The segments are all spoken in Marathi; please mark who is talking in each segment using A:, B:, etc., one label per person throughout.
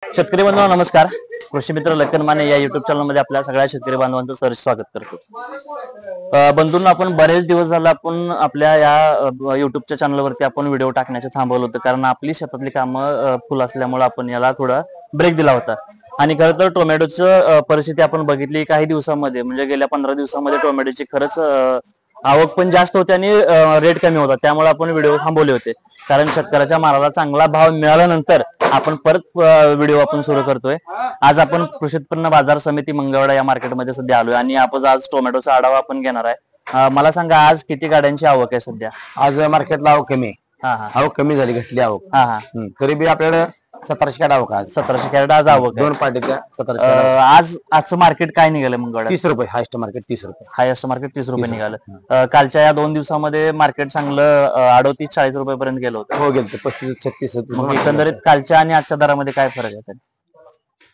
A: शेतकरी बांधवांनो नमस्कार. कृषी मित्र लखन माने या युट्यूब चॅनल मध्ये आपल्या सगळ्या शेतकरी बांधवांचं सहर्ष स्वागत करतो. बंधूंनो, आपण बरेच दिवस झाला आपण आपल्या या युट्यूबच्या चॅनलवरती आपण व्हिडिओ टाकण्याचे थांबवलं होतं, कारण आपली शेतातली कामं फुल असल्यामुळे आपण याला थोडा ब्रेक दिला होता. आणि खरं तर टोमॅटोचं परिस्थिती आपण बघितली काही दिवसांमध्ये, म्हणजे गेल्या 15 दिवसांमध्ये टोमॅटोची खरंच आवक पण जास्त होते आणि रेट कमी होता. त्यामुळे आपण व्हिडिओ थांबवले होते, कारण शेतकऱ्याच्या मालाला चांगला भाव मिळाल्यानंतर आपण परत व्हिडिओ आपण सुरू करतोय. आज आपण कृषी उत्पन्न बाजार समिती मंगळवेढा या मार्केटमध्ये सध्या आलोय आणि आपण आज टोमॅटोचा आढावा आपण घेणार आहे. मला सांगा, आज किती गाड्यांची आवक आहे सध्या?
B: आज मार्केटला आवक कमी आहे. आवक कमी झाली, घटली आवक. तरी बी आपल्याकडे 1700 कॅरेट आवक आज.
A: 1700 कॅरेट आज आवक आहे.
B: दोन पार्टीच्या 1700.
A: आजचं मार्केट काय निघालं मंगळवेढा?
B: 30 रुपये हायस्ट मार्केट. 30 रुपये
A: हायस्ट मार्केट 30 रुपये निघालं. कालच्या या 2 दिवसामध्ये मार्केट चांगलं 38-40 रुपयेपर्यंत गेलं होतं.
B: हो, गेलं 35-36.
A: एकंदरीत कालच्या आणि आजच्या दरामध्ये काय फरक आहे?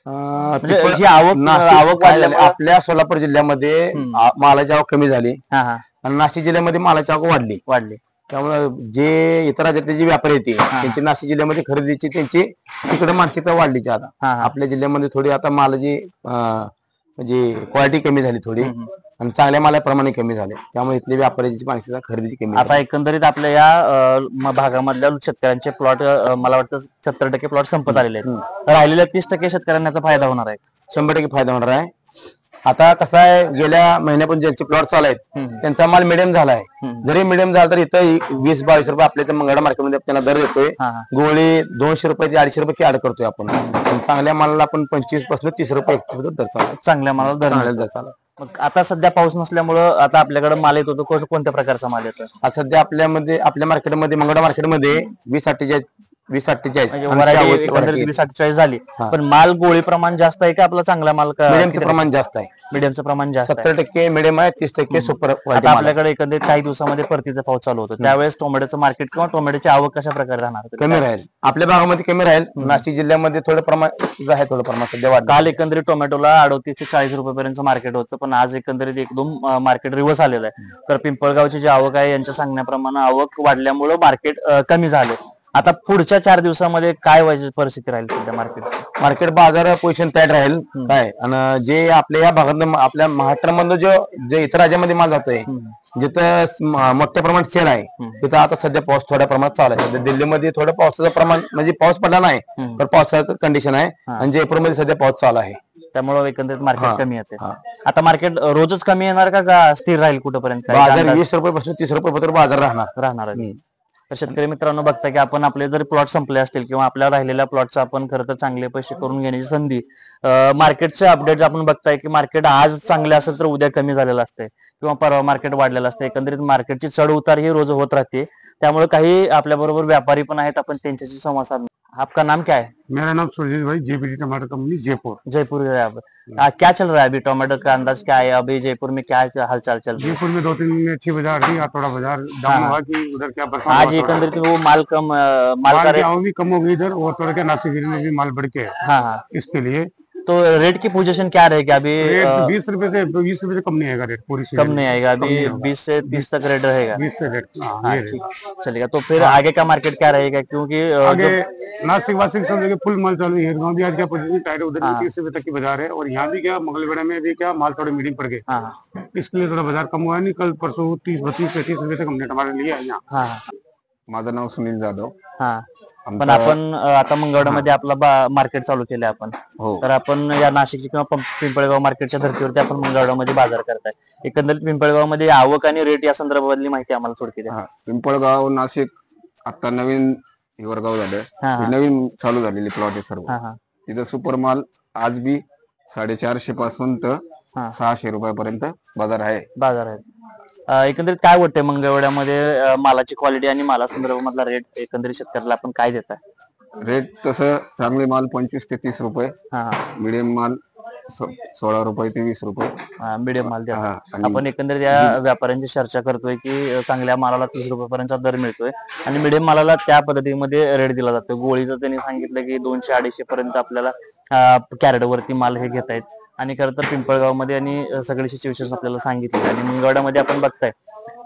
A: म्हणजे जी आवक
B: आपल्या सोलापूर जिल्ह्यामध्ये मालाची आवक कमी झाली आणि नाशिक जिल्ह्यामध्ये मालाची आवक वाढली. त्यामुळे जे इतर राज्यातले जे व्यापारी होते त्यांची नाशिक जिल्ह्यामध्ये खरेदीची त्यांची तिकडे मानसिकता वाढली. आता आपल्या जिल्ह्यामध्ये थोडी आता मालाची म्हणजे क्वालिटी कमी झाली थोडी आणि चांगल्या मालाप्रमाणे कमी झाले. त्यामुळे इथली व्यापाऱ्यांची मानसिकता खरेदीची कमी.
A: आता एकंदरीत आपल्या या भागामधल्या शेतकऱ्यांचे प्लॉट मला वाटतं 70% प्लॉट संपत आलेले आहेत. राहिलेल्या 30% शेतकऱ्यांना याचा फायदा होणार आहे.
B: 100% फायदा होणार आहे. आता कसं आहे, गेल्या महिन्यापासून ज्यांचे प्लॉट चालू आहेत त्यांचा माल मिडियम झाला आहे. जरी मिडियम झाला तर इथं 20-22 रुपये आपल्या मंगळवेढा मार्केटमध्ये आपल्याला दर देतोय. गोळी 200 रुपये ते 250 रुपये ऍड करतोय आपण. चांगल्या मालाला आपण 25 पासून 30 रुपये दर चालू. चांगल्या मालाला दर चालू.
A: मग आता सध्या पाऊस नसल्यामुळं आता आपल्याकडे माल येतो, कोणत्या प्रकारचा माल येतो?
B: आता सध्या आपल्या मार्केटमध्ये मंगळवेढा मार्केटमध्ये 20-48
A: 20-48 झाली. पण माल गोळी प्रमाण जास्त आहे का आपला चांगला माल?
B: मिडियमचं प्रमाण जास्त आहे.
A: मिडियमचं प्रमाण जास्त
B: 70% मिडियम आहे, 30% सुपर.
A: आता आपल्याकडे एकंदरीत काही दिवसामध्ये परतीचा पाऊस चालू होतो, त्यावेळेस टोमॅटोचं मार्केट किंवा टोमॅटोची आवक कशा प्रकारे राहणार?
B: कमी राहील. आपल्या भागामध्ये कमी राहील. नाशिक जिल्ह्यामध्ये थोडं प्रमाण आहे, थोडं प्रमाण सध्या वाढ.
A: काल एकंदरीत टोमॅटोला 38 ते 40 रुपयेपर्यंत मार्केट होतं, पण आज एकंदरीत एकदम मार्केट रिव्हर्स आलेलं आहे. तर पिंपळगावची जी आवक आहे यांच्या सांगण्याप्रमाणे आवक वाढल्यामुळे मार्केट कमी झाले. आता पुढच्या 4 दिवसामध्ये काय व्हायची परिस्थिती राहील सध्या
B: मार्केट बाजार पोझिशन टाईट राहील काय? आणि जे आपल्या या भागात आपल्या महाराष्ट्रामधलं जे इतर राज्यामध्ये माल जातोय, जिथं मोठ्या प्रमाणात सेल आहे तिथं आता सध्या पाऊस थोड्या प्रमाणात चालू आहे. सध्या दिल्लीमध्ये थोडं पावसाचं प्रमाण, म्हणजे पाऊस पडला नाही तर पावसाचं कंडिशन आहे. आणि जयपूरमध्ये सध्या पाऊस चालू आहे.
A: त्यामुळे एकंदरीत मार्केट कमी येते. आता मार्केट रोजच कमी येणार का स्थिर राहील कुठेपर्यंत?
B: बाजार 20 रुपयापासून 30 रुपयापर्यंत बाजार राहणार.
A: शेतकरी मित्रांनो, बघता की आपण आपले जर प्लॉट संपले असतील किंवा आपल्या राहिलेल्या प्लॉटचा आपण खरं तर चांगले पैसे करून घेण्याची संधी, मार्केटचे अपडेट आपण बघताय की मार्केट आज चांगले असेल तर उद्या कमी झालेलं असते किंवा परवा मार्केट वाढलेलं असते. एकंदरीत मार्केटची चढ उतार ही रोज होत राहते. त्यामुळे काही आपल्या बरोबर व्यापारी पण आहेत, आपण त्यांच्याशी संवाद साधणार. आपका नाम क्या है?
C: मेरा नाम सुरजीत भाई, जेबीटी टमाटर कंपनी
A: जयपुर क्या चल रहा है अभी? टमाटर का अंदाज क्या है अभी? जयपुर में क्या हालचाल चल रही है?
C: जयपुर में 2-3 दिन में अच्छी बाजार थी, थोड़ा बाजार डाउन हुआ कि उधर क्या बरसात।
A: आज एकंदरित वो माल कम, माल का रेट
C: भी कम हो गई इधर, और थोड़ा क्या नासिक में भी माल बढ़ के इसके लिए।
A: तो रेट की पोजीशन क्या रहेगी अभी?
C: 20 रुपए से कम नहीं आएगा रेट, पूरी
A: कम नहीं आएगा अभी। 20 से 30 तक रेट रहेगा।
C: 20 से रेट
A: चलेगा। तो फिर आगे का मार्केट क्या रहेगा? क्योंकि
C: आगे नासिक वासिक सब जगह फुल माल चालू है। गाँव भी आज क्या पोजीशन टाइट है, उधर 30 रुपए तक की बाजार है, और यहाँ भी क्या मंगलवेढ़ा में भी क्या माल थोड़े मीडियम पड़ गए, इसके लिए थोड़ा बाजार कम हुआ। नहीं कल परसों 30-32-33 रुपए तक हमने टमाटर लिया है यहाँ।
B: माझं नाव सुनील जाधव.
A: पण आपण आता मंगळवेढ्यामध्ये आपला मार्केट चालू केलंय आपण. तर आपण या नाशिकची किंवा पिंपळगाव मार्केटच्या धर्तीवरती आपण मंगळवेढ्यामध्ये बाजार करताय. एकंदरीत पिंपळगाव मध्ये आवक आणि रेट या संदर्भातली माहिती आम्हाला थोडक्यात द्या.
B: पिंपळगाव नाशिक आता नवीन हिवरगाव झालं, नवीन चालू झालेली प्लॉट आहे सर्व. तिथं सुपर माल आज बी 450 पासून तर 600 रुपयापर्यंत बाजार आहे.
A: एकंदरीत काय वाटतंय मंगळवेढ्यामध्ये मालाची क्वालिटी आणि माला संदर्भामधला रेट एकंदरीत शेतकऱ्याला आपण काय देताय?
B: रेट तसं चांगले माल 25 ते 30 रुपये, मिडियम माल 16 रुपये ते 20 रुपये
A: मिडियम माल द्या. आपण एकंदरीत या व्यापाऱ्यांची चर्चा करतोय की चांगल्या मालाला 30 रुपयापर्यंतचा दर मिळतोय आणि मिडियम मालाला त्या पद्धतीमध्ये रेट दिला जातो. गोळीचं त्यांनी सांगितलं की 200-250 पर्यंत आपल्याला कॅरेट वरती माल हे घेता येत. आणि खरं तर पिंपळगाव मध्ये आणि सगळी सिच्युएशन आपल्याला सांगितली. आणि मंगळवेढ्यामध्ये आपण बघताय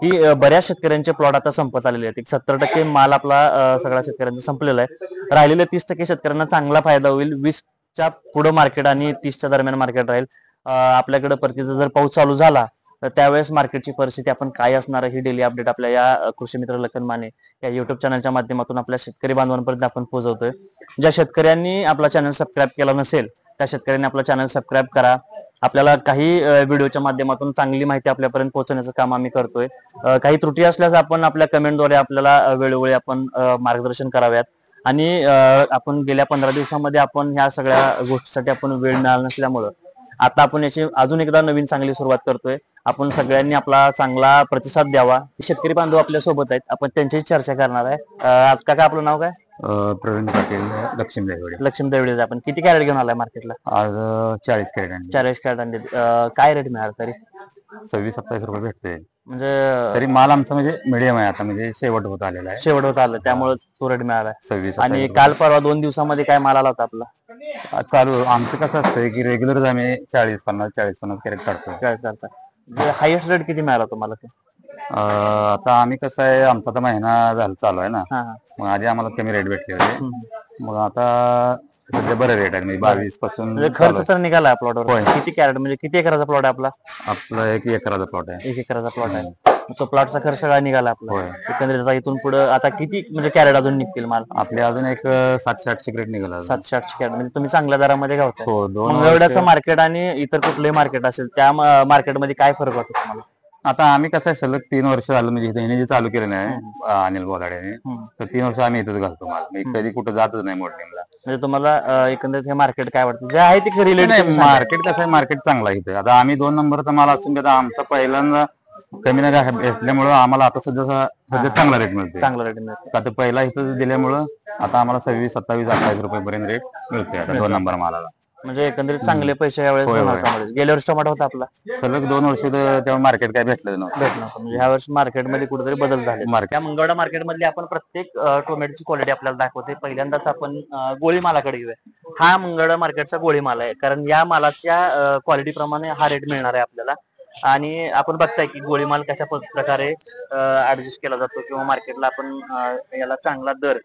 A: की बऱ्याच शेतकऱ्यांचे प्लॉट आता संपत आलेले आहेत. 70% माल आपला सगळ्या शेतकऱ्यांचा संपलेला आहे. राहिलेले 30% शेतकऱ्यांना चांगला फायदा होईल. 20च्या पुढे मार्केट आणि 30च्या दरम्यान मार्केट राहील. आपल्याकडे परतीचा जर पाऊस चालू झाला तर त्यावेळेस मार्केटची परिस्थिती आपण काय असणार ही डेली अपडेट आपल्या या कृषी मित्र लखन माने या युट्यूब चॅनलच्या माध्यमातून आपल्या शेतकरी बांधवांपर्यंत आपण पोहोचवतोय. ज्या शेतकऱ्यांनी आपला चॅनल सबस्क्राईब केला नसेल त्या शेतकऱ्यांनी आपला चॅनल सबस्क्राईब करा. आपल्याला काही व्हिडिओच्या माध्यमातून चांगली माहिती आपल्यापर्यंत पोहोचवण्याचं काम आम्ही करतोय. काही त्रुटी असल्यास आपण आपल्या कमेंटद्वारे आपल्याला वेळोवेळी आपण मार्गदर्शन कराव्यात. आणि आपण गेल्या 15 दिवसामध्ये आपण ह्या सगळ्या गोष्टीसाठी आपण वेळ मिळाला नसल्यामुळं आता आपण याची अजून एकदा नवीन चांगली सुरुवात करतोय. आपण सगळ्यांनी आपला चांगला प्रतिसाद द्यावा. शेतकरी बांधव आपल्या सोबत आहेत, आपण त्यांच्याशी चर्चा करणार आहे. काका आपलं नाव काय?
B: प्रवीण पाटील, लक्ष्मी देवडे.
A: लक्ष्मी देवडे. आपण किती कॅरेट घेऊन आलाय मार्केटला?
B: आज 40 कॅरेट.
A: 40 कॅरेट. काय रेट मिळाला तरी?
B: 26-27 रुपये भेटते.
A: म्हणजे
B: तरी माल आमचा म्हणजे मिडियम आहे, आता म्हणजे शेवट होत आलेला आहे.
A: शेवट होत आलं त्यामुळे तो रेट मिळाला.
B: 26.
A: आणि काल परवा 2 दिवसामध्ये काय माल आला होता आपला?
B: चालू आमचं कसं असतंय की रेग्युलर आम्ही 40-50 कॅरेट काढतो.
A: काय करता? हायएस्ट रेट किती मिळाला तुम्हाला?
B: आता आम्ही कसं आहे, आमचा तर महिना झाला चालू आहे ना, मग आधी आम्हाला कमी रेट भेटले होते. मग आता सध्या बरं रेट आहे, म्हणजे 22 पासून.
A: खर्च तर निघाला प्लॉटवर? किती कॅरेट म्हणजे किती एकराचा प्लॉट आहे आपला?
B: आपला 1 एकराचा प्लॉट आहे.
A: 1 एकराचा प्लॉट आहे. तो प्लॉटचा खर्च सगळा निघाला आपला एकंदरीत. इथून पुढे आता किती म्हणजे कॅरेट अजून निघतील माल
B: आपले? अजून एक 700-800 कॅरेट निघाला.
A: 700-800 कॅरेट म्हणजे तुम्ही चांगल्या दरामध्ये गावताय.
B: हो.
A: मंगळवेढ्याचं मार्केट आणि इतर कुठलंही मार्केट असेल त्या मार्केटमध्ये काय फरक वाटतो तुम्हाला?
B: आता आम्ही कसं आहे, सलग 3 वर्ष झालं म्हणजे इथे जे चालू केलं नाही अनिल बोलाड्याने, तर 3 वर्ष आम्ही इथंच घालतो माल. मी कधी कुठं जातच नाही मोडलिंगला.
A: म्हणजे तुम्हाला एकंदरीत हे मार्केट काय वाटतं? जे आहे ते रिलेटेड
B: मार्केट कसं आहे, मार्केट चांगला आहे इथे. आता आम्ही 2 नंबरचा माल असून आता आमचा पहिल्यांदा कमी नाही भेटल्यामुळं आम्हाला आता सध्या चांगला रेट मिळतो.
A: चांगला रेट मिळतो.
B: आता पहिला इथं दिल्यामुळं आता आम्हाला 26, 27, 28 रुपयेपर्यंत रेट मिळतोय आता 2 नंबर मालाला.
A: म्हणजे एकंदरीत चांगले पैसे यावेळेस. गेल्या वर्षी टोमॅटो होता आपला
B: सलग 2 वर्ष तेव्हा मार्केट काय भेटलं नव्हतं.
A: म्हणजे ह्या वर्षी मार्केटमध्ये कुठेतरी बदल झाले. त्या मंगळवेढा मार्केटमधली आपण प्रत्येक टोमॅटोची क्वालिटी आपल्याला दाखवते. पहिल्यांदाच आपण गोळी मालाकडे येऊया. हा मंगळवेढा मार्केटचा गोळी माल आहे, कारण या मालाच्या क्वालिटी प्रमाणे हा रेट मिळणार आहे आपल्याला. आणि आपण बघताय की गोळी माल कशा प्रकारे ऍडजस्ट केला जातो किंवा मार्केटला आपण याला चांगला दर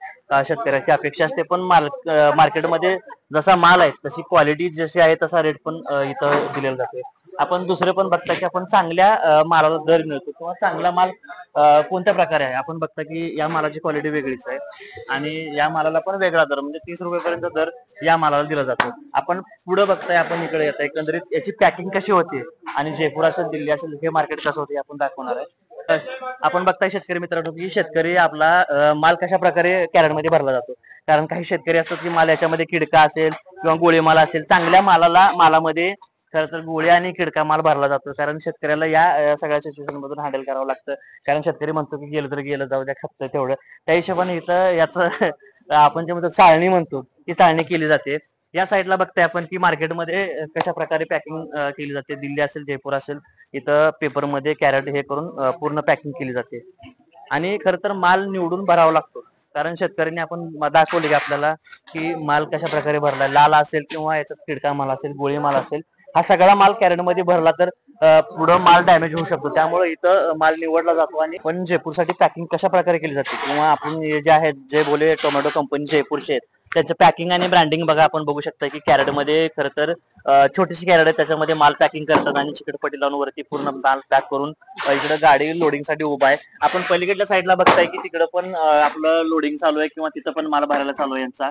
A: शेतकऱ्याची अपेक्षा असते, पण मार्केटमध्ये जसा माल आहे तशी क्वालिटी जशी आहे तसा रेट पण इथं दिलेला जातो. आपण दुसरे पण बघता की आपण चांगल्या मालाला दर मिळतो किंवा चांगला माल कोणत्या प्रकारे आहे. आपण बघता की या मालाची क्वालिटी वेगळीच आहे आणि या मालाला पण वेगळा दर म्हणजे 30 रुपयेपर्यंत दर या मालाला दिला जातो. आपण पुढे बघताय, आपण इकडे येत एकंदरीत याची पॅकिंग कशी होते आणि जयपूर असेल, दिल्ली असेल, हे मार्केट कसं होते आपण दाखवणार आहे. आपण बघताय शेतकरी मित्रांनो की शेतकरी आपला माल कशा प्रकारे कॅरेटमध्ये भरला जातो. कारण काही शेतकरी असतात की माल याच्यामध्ये किडका असेल किंवा गोळी माल असेल, चांगल्या मालामध्ये खरं तर गोळी आणि किडका माल भरला जातो. कारण शेतकऱ्याला या सगळ्या सिच्युएशन मधून हँडल करावं लागतं. कारण शेतकरी म्हणतो की गेलं तर गेलं, जाऊ द्या, खपतं तेवढं. त्या हिशोबाने इथं याचं आपण जे म्हणतो चाळणी म्हणतो ती चाळणी केली जाते. या साईडला बघताय आपण की मार्केटमध्ये कशा प्रकारे पॅकिंग केली जाते. दिल्ली असेल, जयपूर असेल, इथं पेपरमध्ये कॅरेट हे करून पूर्ण पॅकिंग केली जाते. आणि खरं तर माल निवडून भरावा लागतो, कारण शेतकऱ्यांनी आपण दाखवले की आपल्याला की माल कशा प्रकारे भरलाय. लाल असेल किंवा याच्यात किडका माल असेल, गोळी माल असेल, हा सगळा माल कॅरेटमध्ये भरला तर पुढं माल डॅमेज होऊ शकतो. त्यामुळे इथं माल निवडला जातो. आणि पण जयपूरसाठी पॅकिंग कशा प्रकारे केली जाते किंवा आपण जे आहेत जे बोले टोमॅटो कंपनी जयपूरचे आहेत त्याचं पॅकिंग आणि ब्रँडिंग बघा. आपण बघू शकता की कॅरेटमध्ये खरं तर छोटीशी कॅरेट आहे, त्याच्यामध्ये माल पॅकिंग करतात आणि चिकटपट्टी लावून वरती पूर्ण माल पॅक करून इकडे गाडी लोडिंगसाठी उभा आहे. आपण पलीकडल्या साईडला बघताय की तिकडं पण आपलं लोडिंग चालू आहे किंवा तिथं पण माल भरायला चालू आहे यांचा.